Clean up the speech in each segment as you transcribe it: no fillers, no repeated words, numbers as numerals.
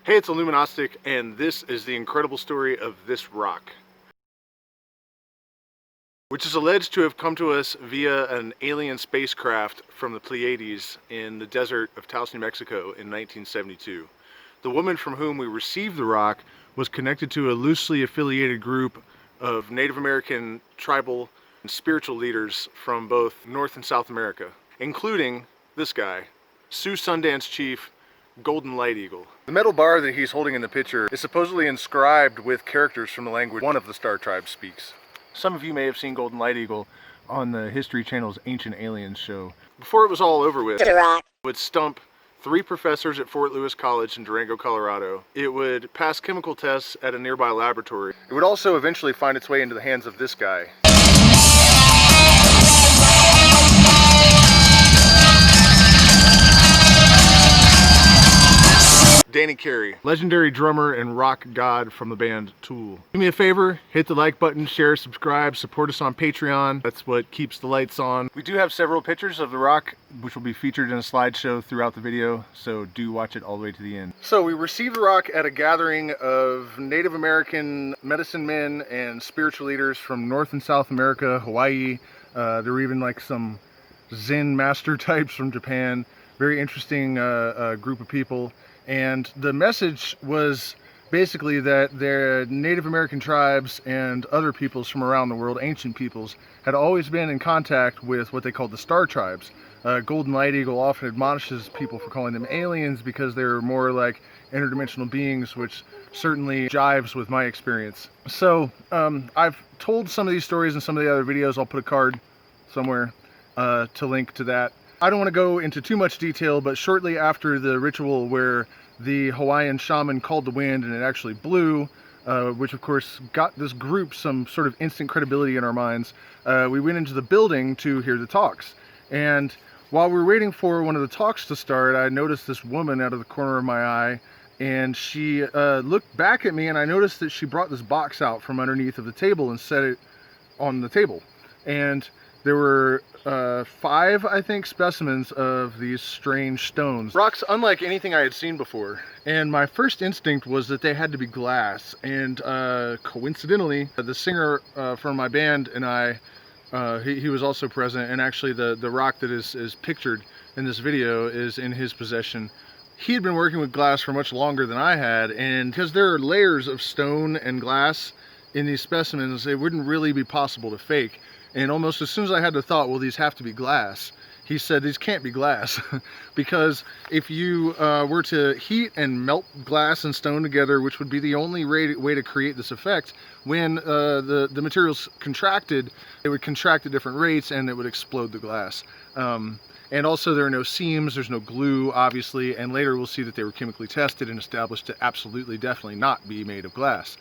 Hey, it's Illuminostic, and this is the incredible story of this rock, which is alleged to have come to us via an alien spacecraft from the Pleiades in the desert of Taos, New Mexico in 1972. The woman from whom we received the rock was connected to a loosely affiliated group of Native American tribal and spiritual leaders from both North and South America, including this guy, Sioux Sundance Chief, Golden Light Eagle. The metal bar that he's holding in the picture is supposedly inscribed with characters from the language one of the star tribes speaks. Some of you may have seen Golden Light Eagle on the History Channel's Ancient Aliens show. Before it was all over with, it would stump 3 professors at Fort Lewis College in Durango, Colorado. It would pass chemical tests at a nearby laboratory. It would also eventually find its way into the hands of this guy. Danny Carey, legendary drummer and rock god from the band Tool. Do me a favor, hit the like button, share, subscribe, support us on Patreon. That's what keeps the lights on. We do have several pictures of the rock, which will be featured in a slideshow throughout the video, so do watch it all the way to the end. So we received the rock at a gathering of Native American medicine men and spiritual leaders from North and South America, Hawaii. There were even like some Zen master types from Japan. Very interesting group of people. And the message was basically that their Native American tribes and other peoples from around the world, ancient peoples, had always been in contact with what they called the star tribes. Golden Light Eagle often admonishes people for calling them aliens because they're more like interdimensional beings, which certainly jives with my experience. So I've told some of these stories in some of the other videos. I'll put a card somewhere to link to that. I don't want to go into too much detail, but shortly after the ritual where the Hawaiian shaman called the wind and it actually blew, which of course got this group some sort of instant credibility in our minds, we went into the building to hear the talks. And while we were waiting for one of the talks to start, I noticed this woman out of the corner of my eye, and she looked back at me, and I noticed that she brought this box out from underneath of the table and set it on the table. And there were 5, I think, specimens of these strange stones. Rocks unlike anything I had seen before. And my first instinct was that they had to be glass. And coincidentally, the singer from my band and I, he was also present. And actually the rock that is pictured in this video is in his possession. He had been working with glass for much longer than I had. And because there are layers of stone and glass in these specimens, it wouldn't really be possible to fake. And almost as soon as I had the thought, well, these have to be glass, he said, these can't be glass. Because if you were to heat and melt glass and stone together, which would be the only way to create this effect, when the materials contracted, it would contract at different rates and it would explode the glass. And also there are no seams, there's no glue, obviously, and later we'll see that they were chemically tested and established to absolutely, definitely not be made of glass.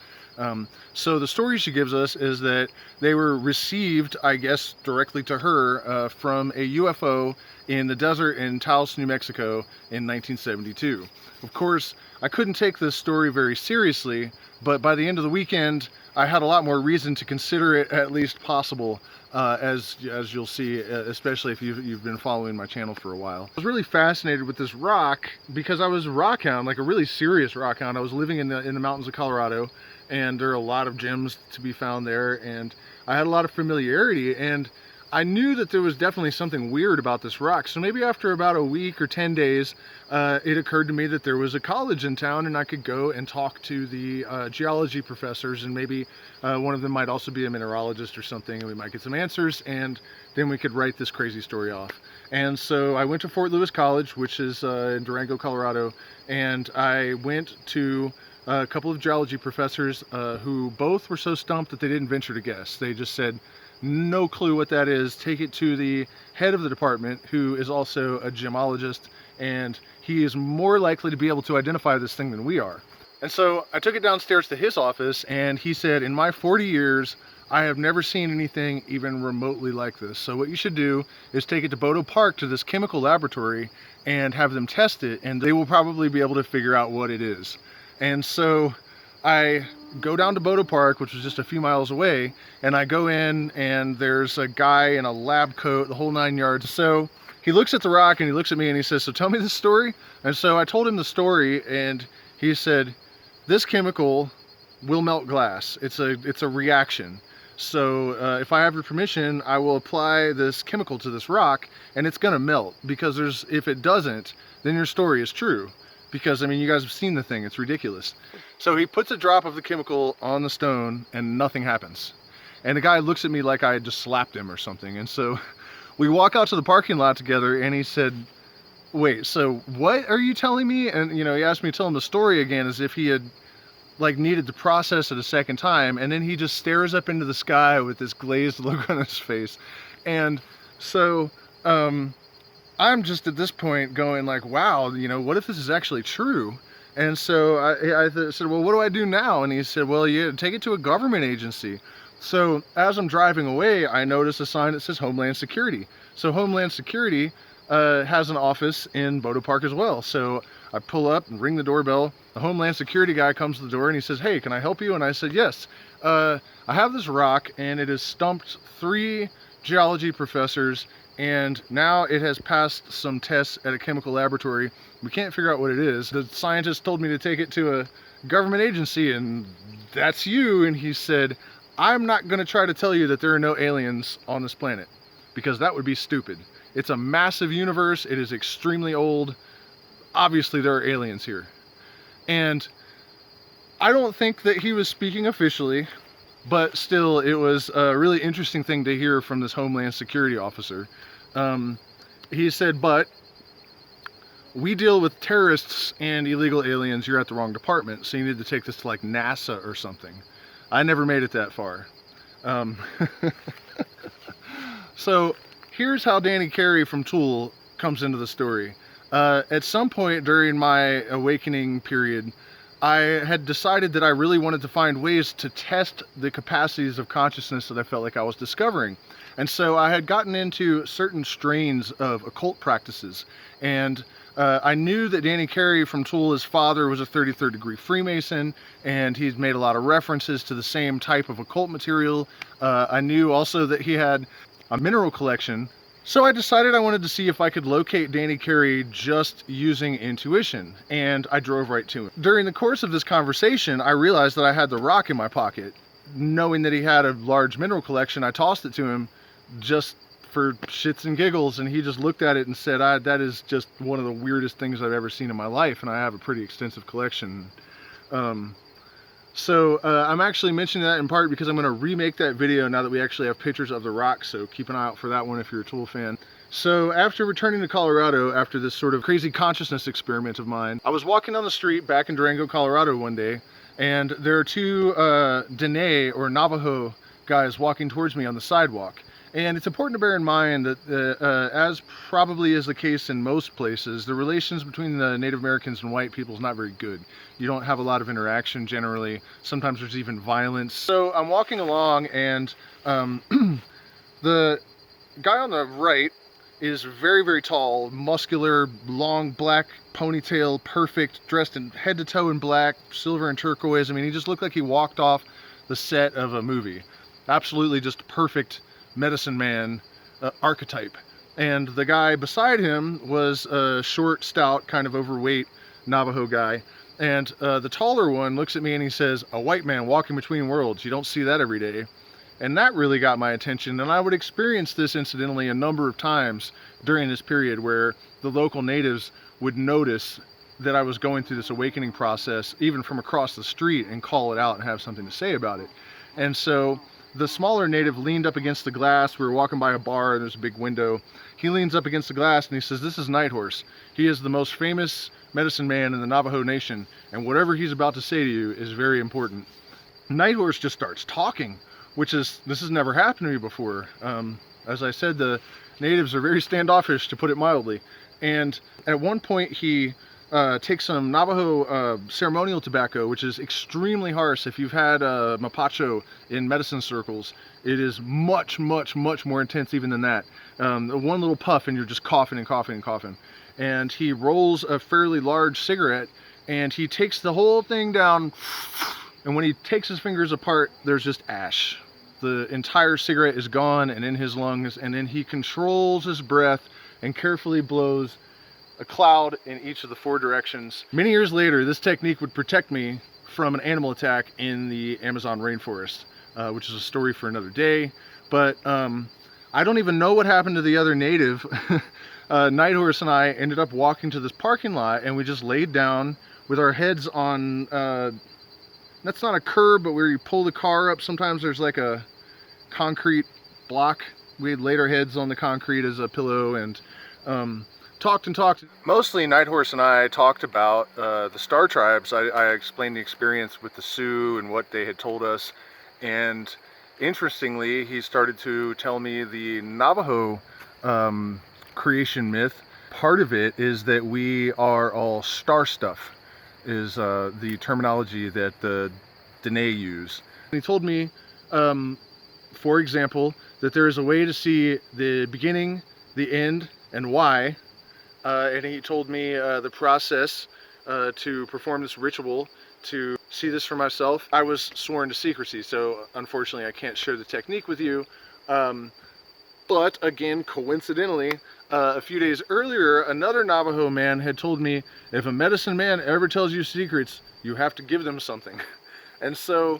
So the story she gives us is that they were received, I guess, directly to her from a UFO in the desert in Taos, New Mexico in 1972. Of course, I couldn't take this story very seriously, but by the end of the weekend, I had a lot more reason to consider it at least possible, as you'll see, especially if you've been following my channel for a while. I was really fascinated with this rock because I was a rock hound, like a really serious rock hound. I was living in the mountains of Colorado, and there are a lot of gems to be found there, and I had a lot of familiarity, and I knew that there was definitely something weird about this rock. So maybe after about a week or 10 days, it occurred to me that there was a college in town and I could go and talk to the geology professors, and maybe one of them might also be a mineralogist or something, and we might get some answers, and then we could write this crazy story off. And so I went to Fort Lewis College, which is in Durango, Colorado, and I went to a couple of geology professors who both were so stumped that they didn't venture to guess. They just said, no clue what that is, take it to the head of the department, who is also a gemologist, and he is more likely to be able to identify this thing than we are. And so I took it downstairs to his office, and he said, in my 40 years, I have never seen anything even remotely like this. So what you should do is take it to Bodo Park, to this chemical laboratory, and have them test it, and they will probably be able to figure out what it is. And so I go down to Bodo Park, which was just a few miles away, and I go in, and there's a guy in a lab coat, the whole 9 yards. So he looks at the rock and he looks at me and he says, so tell me this story. And so I told him the story, and He said, this chemical will melt glass. It's a reaction. So if I have your permission, I will apply this chemical to this rock and it's gonna melt, because if it doesn't, then your story is true. Because I mean, you guys have seen the thing, it's ridiculous. So he puts a drop of the chemical on the stone and nothing happens. And the guy looks at me like I had just slapped him or something. And so we walk out to the parking lot together and he said, wait, so what are you telling me? And you know, he asked me to tell him the story again as if he had like needed to process it a second time, and then he just stares up into the sky with this glazed look on his face. And so I'm just at this point going like, wow, you know, what if this is actually true? And so I said, well, what do I do now? And he said, well, you take it to a government agency. So as I'm driving away, I notice a sign that says Homeland Security. So Homeland Security has an office in Bodo Park as well. So I pull up and ring the doorbell. The Homeland Security guy comes to the door and he says, hey, can I help you? And I said, yes. I have this rock and it has stumped 3 geology professors, and now it has passed some tests at a chemical laboratory. We can't figure out what it is. The scientist told me to take it to a government agency, and that's you. And he said, I'm not going to try to tell you that there are no aliens on this planet, because that would be stupid. It's a massive universe. It is extremely old. Obviously there are aliens here. And I don't think that he was speaking officially, but still it was a really interesting thing to hear from this Homeland Security officer. He said, but we deal with terrorists and illegal aliens. You're at the wrong department, so you need to take this to like NASA or something. I never made it that far. So here's how Danny Carey from Tool comes into the story. At some point during my awakening period, I had decided that I really wanted to find ways to test the capacities of consciousness that I felt like I was discovering. And so I had gotten into certain strains of occult practices. And I knew that Danny Carey from Tool, his father was a 33rd degree Freemason, and he's made a lot of references to the same type of occult material. I knew also that he had a mineral collection. So I decided I wanted to see if I could locate Danny Carey just using intuition, and I drove right to him. During the course of this conversation, I realized that I had the rock in my pocket. Knowing that he had a large mineral collection, I tossed it to him just for shits and giggles, and he just looked at it and said, that is just one of the weirdest things I've ever seen in my life, and I have a pretty extensive collection. So I'm actually mentioning that in part because I'm going to remake that video now that we actually have pictures of the rock, so keep an eye out for that one if you're a Tool fan. So after returning to Colorado, after this sort of crazy consciousness experiment of mine, I was walking down the street back in Durango, Colorado one day, and there are 2 Dene or Navajo guys walking towards me on the sidewalk. And it's important to bear in mind that, as probably is the case in most places, the relations between the Native Americans and white people is not very good. You don't have a lot of interaction generally. Sometimes there's even violence. So I'm walking along, and the guy on the right is very, very tall, muscular, long black ponytail, perfect, dressed in head to toe in black, silver and turquoise. I mean, he just looked like he walked off the set of a movie. Absolutely just perfect medicine man archetype. And the guy beside him was a short, stout, kind of overweight Navajo guy. And the taller one looks at me and he says, a white man walking between worlds. You don't see that every day. And that really got my attention. And I would experience this incidentally a number of times during this period where the local natives would notice that I was going through this awakening process, even from across the street, and call it out and have something to say about it. And so the smaller native leaned up against the glass. We were walking by a bar and there's a big window. He leans up against the glass and he says, this is Nighthorse. He is the most famous medicine man in the Navajo Nation, and whatever he's about to say to you is very important. Nighthorse just starts talking, this has never happened to me before. As I said, the natives are very standoffish, to put it mildly. And at one point he takes some Navajo ceremonial tobacco, which is extremely harsh. If you've had mapacho in medicine circles, it is much, much, much more intense even than that. One little puff and you're just coughing and coughing and coughing. And he rolls a fairly large cigarette and he takes the whole thing down, and when he takes his fingers apart, there's just ash. The entire cigarette is gone and in his lungs, and then he controls his breath and carefully blows a cloud in each of the 4 directions. Many years later, this technique would protect me from an animal attack in the Amazon rainforest, which is a story for another day. But I don't even know what happened to the other native. Nighthorse and I ended up walking to this parking lot, and we just laid down with our heads on, that's not a curb, but where you pull the car up, sometimes there's like a concrete block. We had laid our heads on the concrete as a pillow and talked and talked. Mostly Nighthorse and I talked about the star tribes. I explained the experience with the Sioux and what they had told us, and interestingly, he started to tell me the Navajo creation myth. Part of it is that we are all star stuff, is the terminology that the Dene use. He told me, for example, that there is a way to see the beginning, the end, and why. And he told me the process to perform this ritual to see this for myself. I was sworn to secrecy, so unfortunately I can't share the technique with you. But again, coincidentally, a few days earlier, another Navajo man had told me, if a medicine man ever tells you secrets, you have to give them something. And so,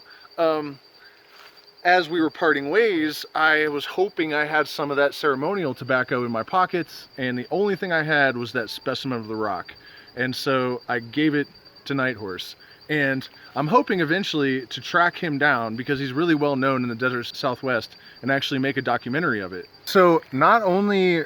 as we were parting ways, I was hoping I had some of that ceremonial tobacco in my pockets, and the only thing I had was that specimen of the rock. And so I gave it to Nighthorse. And I'm hoping eventually to track him down, because he's really well known in the desert Southwest, and actually make a documentary of it. So not only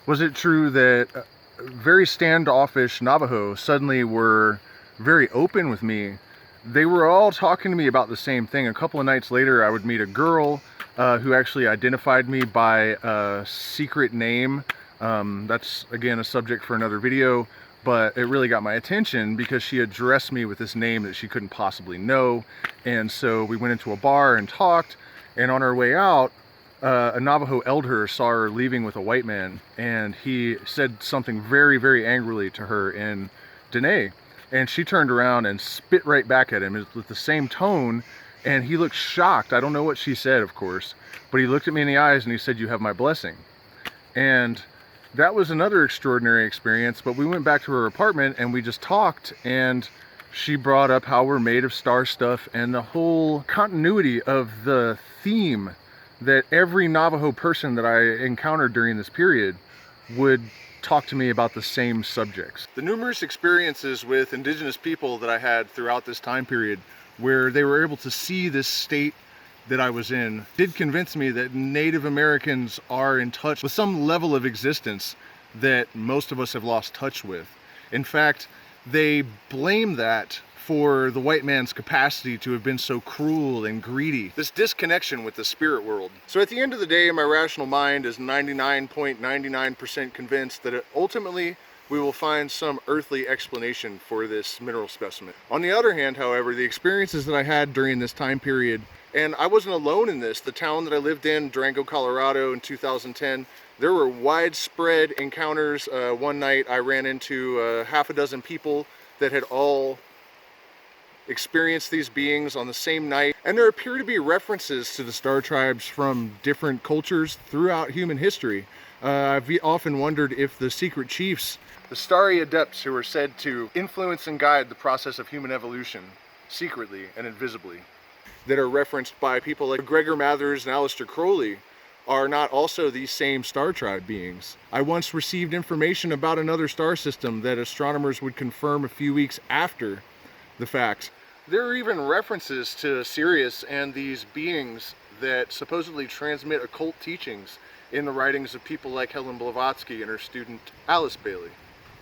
was it true that very standoffish Navajo suddenly were very open with me, they were all talking to me about the same thing. A couple of nights later, I would meet a girl who actually identified me by a secret name. That's, again, a subject for another video. But it really got my attention because she addressed me with this name that she couldn't possibly know. And so we went into a bar and talked, and on our way out, a Navajo elder saw her leaving with a white man, and he said something very, very angrily to her in Dene. And she turned around and spit right back at him with the same tone, and he looked shocked. I don't know what she said, of course, but he looked at me in the eyes and he said, "You have my blessing." And that was another extraordinary experience. But we went back to her apartment and we just talked, and she brought up how we're made of star stuff and the whole continuity of the theme that every Navajo person that I encountered during this period would talk to me about the same subjects. The numerous experiences with indigenous people that I had throughout this time period, where they were able to see this state that I was in, did convince me that Native Americans are in touch with some level of existence that most of us have lost touch with. In fact, they blame that for the white man's capacity to have been so cruel and greedy. This disconnection with the spirit world. So at the end of the day, my rational mind is 99.99% convinced that ultimately we will find some earthly explanation for this mineral specimen. On the other hand, however, the experiences that I had during this time period, and I wasn't alone in this, the town that I lived in, Durango, Colorado, in 2010, there were widespread encounters. One night I ran into half a dozen people that had all experienced these beings on the same night. And there appear to be references to the star tribes from different cultures throughout human history. I've often wondered if the secret chiefs, the starry adepts who are said to influence and guide the process of human evolution secretly and invisibly, that are referenced by people like Gregor Mathers and Aleistercrowley, are not also these same star tribe beings. I once received information about another star system that astronomers would confirm a few weeks after the fact. There are even references to Sirius and these beings that supposedly transmit occult teachings in the writings of people like Helen Blavatsky and her student Alice Bailey.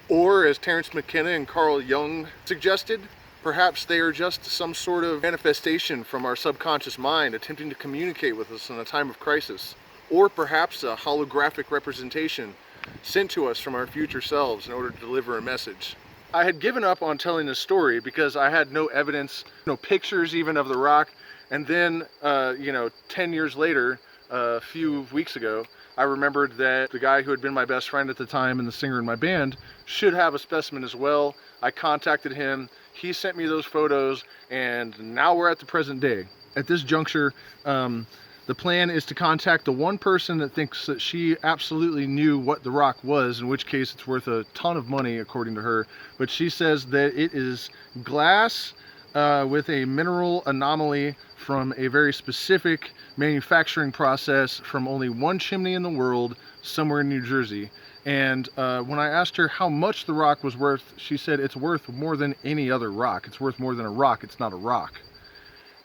Or, as Terence McKenna and Carl Jung suggested, perhaps they are just some sort of manifestation from our subconscious mind attempting to communicate with us in a time of crisis. Or perhaps a holographic representation sent to us from our future selves in order to deliver a message. I had given up on telling this story because I had no evidence, no pictures even of the rock. And then, 10 years later, a few weeks ago, I remembered that the guy who had been my best friend at the time and the singer in my band should have a specimen as well. I contacted him, he sent me those photos, and now we're at the present day. At this juncture, the The plan is to contact the one person that thinks that she absolutely knew what the rock was, in which case it's worth a ton of money according to her. But she says that it is glass with a mineral anomaly from a very specific manufacturing process from only one chimney in the world, somewhere in New Jersey. And when I asked her how much the rock was worth, she said it's worth more than any other rock. It's worth more than a rock. It's not a rock.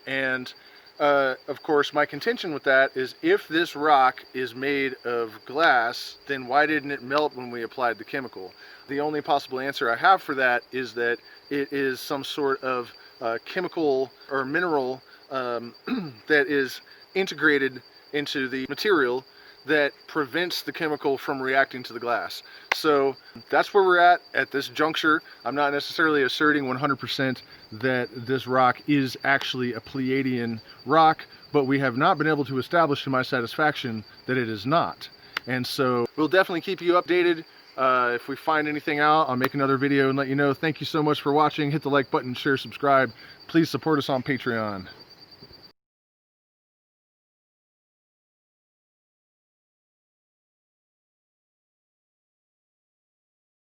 And of course, my contention with that is, if this rock is made of glass, then why didn't it melt when we applied the chemical? The only possible answer I have for that is that it is some sort of chemical or mineral that is integrated into the material that prevents the chemical from reacting to the glass. So that's where we're at this juncture. I'm not necessarily asserting 100% that this rock is actually a Pleiadian rock, but we have not been able to establish to my satisfaction that it is not. And so we'll definitely keep you updated. If we find anything out, I'll make another video and let you know. Thank you so much for watching. Hit the like button, share, subscribe. Please support us on Patreon.